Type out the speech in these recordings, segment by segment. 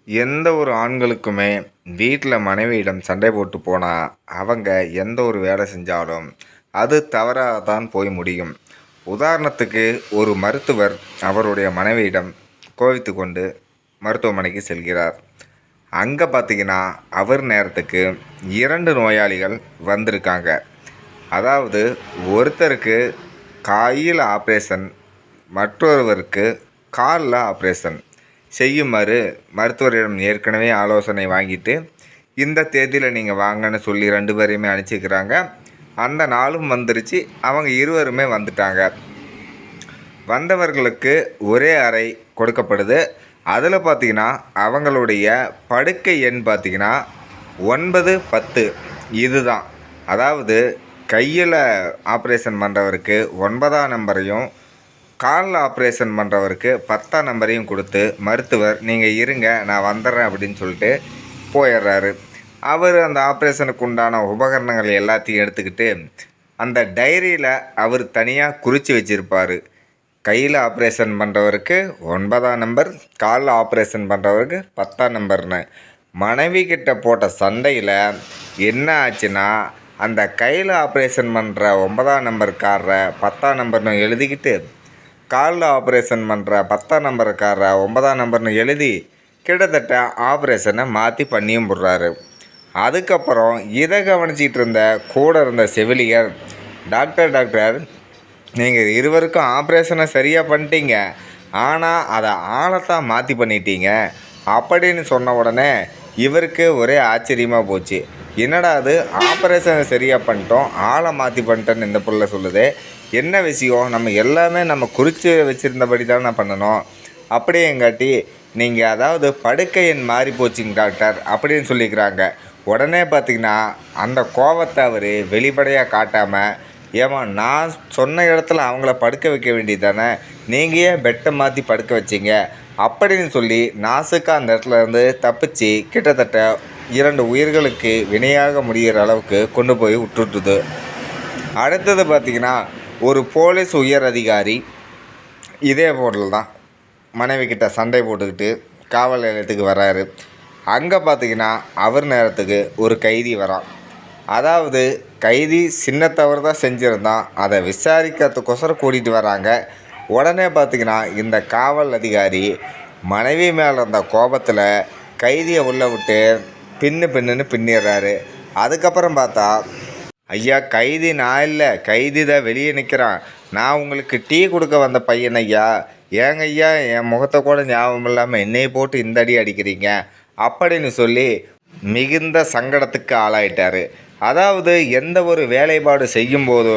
எந்த ஒரு ஆண்களுக்குமே வீட்டில் மனைவியிடம் சண்டை போட்டு போனால் அவங்க எந்த ஒரு வேலை செஞ்சாலும் அது தவறாக தான் போய் முடியும். உதாரணத்துக்கு ஒரு மருத்துவர் அவருடைய மனைவியிடம் கோவித்து கொண்டு மருத்துவமனைக்கு செல்கிறார். அங்கே பார்த்தீங்கன்னா அவர் நேரத்துக்கு 2 நோயாளிகள் வந்திருக்காங்க. அதாவது ஒருத்தருக்கு கையில் ஆப்ரேஷன், மற்றொருவருக்கு காலில் ஆப்ரேஷன் செய்யுமாறு மருத்துவரிடம் ஏற்கனவே ஆலோசனை வாங்கிட்டு இந்த தேதியில் நீங்கள் வாங்கன்னு சொல்லி 2 பேரையுமே அனுப்பிச்சிக்கிறாங்க. அந்த நாளும் வந்துருச்சு. அவங்க இருவருமே வந்துட்டாங்க. வந்தவர்களுக்கு ஒரே அறை கொடுக்கப்படுது. அதில் பார்த்திங்கன்னா அவங்களுடைய படுக்கை எண் பார்த்திங்கன்னா 9, 10 இதுதான். அதாவது கையில் ஆப்ரேஷன் பண்ணுறவருக்கு 9ஆம் நம்பரையும் காலில் ஆப்ரேஷன் பண்ணுறவருக்கு 10ஆம் நம்பரையும் கொடுத்து மருத்துவர் நீங்கள் இருங்க நான் வந்துடுறேன் அப்படின்னு சொல்லிட்டு போயிடுறாரு. அவர் அந்த ஆப்ரேஷனுக்கு உண்டான உபகரணங்கள் எல்லாத்தையும் எடுத்துக்கிட்டு அந்த டைரியில் அவர் தனியாக குறித்து வச்சுருப்பார். கையில் ஆப்ரேஷன் பண்ணுறவருக்கு 9ஆம் நம்பர், காலில் ஆப்ரேஷன் பண்ணுறவருக்கு 10ஆம் நம்பர்னு. மனைவி கிட்ட போட்ட சண்டையில் என்ன ஆச்சுன்னா, அந்த கையில் ஆப்ரேஷன் பண்ணுற 9ஆம் நம்பர்காரரை 10ஆம் நம்பர்னு எழுதிக்கிட்டு காலில் ஆப்ரேஷன் பண்ணுற 10ஆம் நம்பருக்காரரை 9ஆம் நம்பர்னு எழுதி கிட்டத்தட்ட ஆப்ரேஷனை மாற்றி பண்ணியும் போடுறாரு. அதுக்கப்புறம் இதை கவனிச்சிட்டு இருந்த கூட இருந்த செவிலியர், டாக்டர் நீங்கள் இருவருக்கும் ஆப்ரேஷனை சரியாக பண்ணிட்டீங்க, ஆனால் அதை ஆளைத்தான் மாற்றி பண்ணிட்டீங்க அப்படின்னு சொன்ன உடனே இவருக்கு ஒரே ஆச்சரியமாக போச்சு. என்னடா அது, ஆப்ரேஷனை சரியாக பண்ணிட்டோம், ஆளை மாற்றி பண்ணிட்டேன்னு இந்த புள்ள சொல்லுது. என்ன விஷயம், நம்ம எல்லாமே நம்ம குறித்து வச்சுருந்தபடி தானே பண்ணணும். அப்படியேங்காட்டி நீங்கள் அதாவது படுக்கை எண் மாறி போச்சுங்க டாக்டர் அப்படின்னு சொல்லிக்கிறாங்க. உடனே பார்த்திங்கன்னா அந்த கோபத்தை அவர் வெளிப்படையாக காட்டாமல், ஏமா நான் சொன்ன இடத்துல அவங்கள படுக்க வைக்க வேண்டியது தானே, நீங்கள் ஏன் பெட்டை மாற்றி படுக்க வச்சிங்க அப்படின்னு சொல்லி நாசுக்காக அந்த இடத்துல இருந்து தப்பிச்சு கிட்டத்தட்ட 2 உயிர்களுக்கு வினையாக முடிகிற அளவுக்கு கொண்டு போய் விட்டுட்டுது. அடுத்தது பார்த்திங்கன்னா ஒரு போலீஸ் உயர் அதிகாரி இதே போல் தான் மனைவி கிட்ட சண்டை போட்டுக்கிட்டு காவல் நிலையத்துக்கு வர்றாரு. அங்கே பார்த்திங்கன்னா அவர் நேரத்துக்கு ஒரு கைதி வரான். அதாவது கைதி சின்ன தவறு தான் செஞ்சுருந்தான், அதை விசாரிக்கிறதுக்கொசரம் கூட்டிகிட்டு வராங்க. உடனே பார்த்திங்கன்னா இந்த காவல் அதிகாரி மனைவி மேலே இருந்த கோபத்தில் கைதியை உள்ளே விட்டு பின்னுன்னு பின்னிடுறாரு. அதுக்கப்புறம் பார்த்தா, ஐயா கைதி நான் இல்லை, கைதி தான் வெளியே நிற்கிறான், நான் உங்களுக்கு டீ கொடுக்க வந்த பையன் ஐயா, ஏங்க ஐயா என் முகத்தை கூட ஞாபகம் இல்லாமல் என்னையை போட்டு இந்த அடி அடிக்கிறீங்க அப்படின்னு சொல்லி மிகுந்த சங்கடத்துக்கு ஆளாயிட்டார். அதாவது எந்த ஒரு வேலைப்பாடு செய்யும்போதோ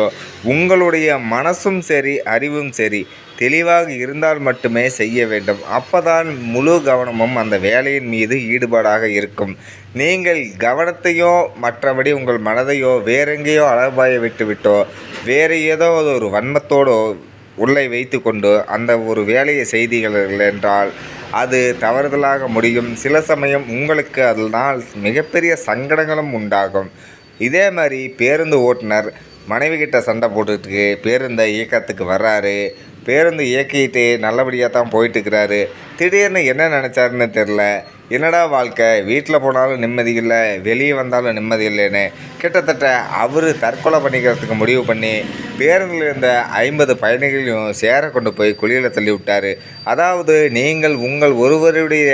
உங்களுடைய மனசும் சரி அறிவும் சரி தெளிவாக இருந்தால் மட்டுமே செய்ய வேண்டும். அப்போதான் முழு கவனமும் அந்த வேலையின் மீது ஈடுபாடாக இருக்கும். நீங்கள் கவனத்தையோ மற்றபடி உங்கள் மனதையோ வேறெங்கேயோ அலபாய விட்டுவிட்டோ வேறு ஏதோ ஒரு வன்மத்தோடோ உள்ளே வைத்து கொண்டு அந்த ஒரு வேலையை செய்தீர்கள் என்றால் அது தவறுதலாக முடியும். சில சமயம் உங்களுக்கு அதனால் மிகப்பெரிய சங்கடங்களும் உண்டாகும். இதே மாதிரி பேருந்து ஓட்டுநர் மனைவி கிட்ட சண்டை போட்டுட்டு பேருந்தை இயக்கத்துக்கு வர்றாரு. பேருந்து இயக்கிட்டு நல்லபடியாக தான் போயிட்டுருக்கிறாரு. திடீர்னு என்ன நினச்சாருன்னு தெரில. என்னடா வாழ்க்கை, வீட்டில் போனாலும் நிம்மதி இல்லை, வெளியே வந்தாலும் நிம்மதி இல்லைன்னு கிட்டத்தட்ட அவர் தற்கொலை பண்ணிக்கிறதுக்கு முடிவு பண்ணி பேருந்தில் இருந்த 50 பயணிகளையும் சேர கொண்டு போய் குழியில் தள்ளி விட்டார். அதாவது நீங்கள் உங்கள் ஒருவருடைய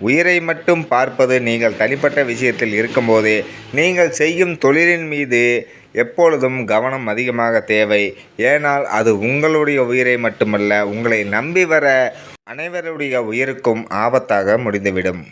உயிரை மட்டும் பார்ப்பது நீங்கள் தனிப்பட்ட விஷயத்தில் இருக்கும்போது நீங்கள் செய்யும் தொழிலின் மீது எப்பொழுதும் கவனம் அதிகமாக தேவை. ஏனால் அது உங்களுடைய உயிரை மட்டுமல்ல, உங்களை நம்பி வர அனைவருடைய உயிருக்கும் ஆபத்தாக முடிந்துவிடும்.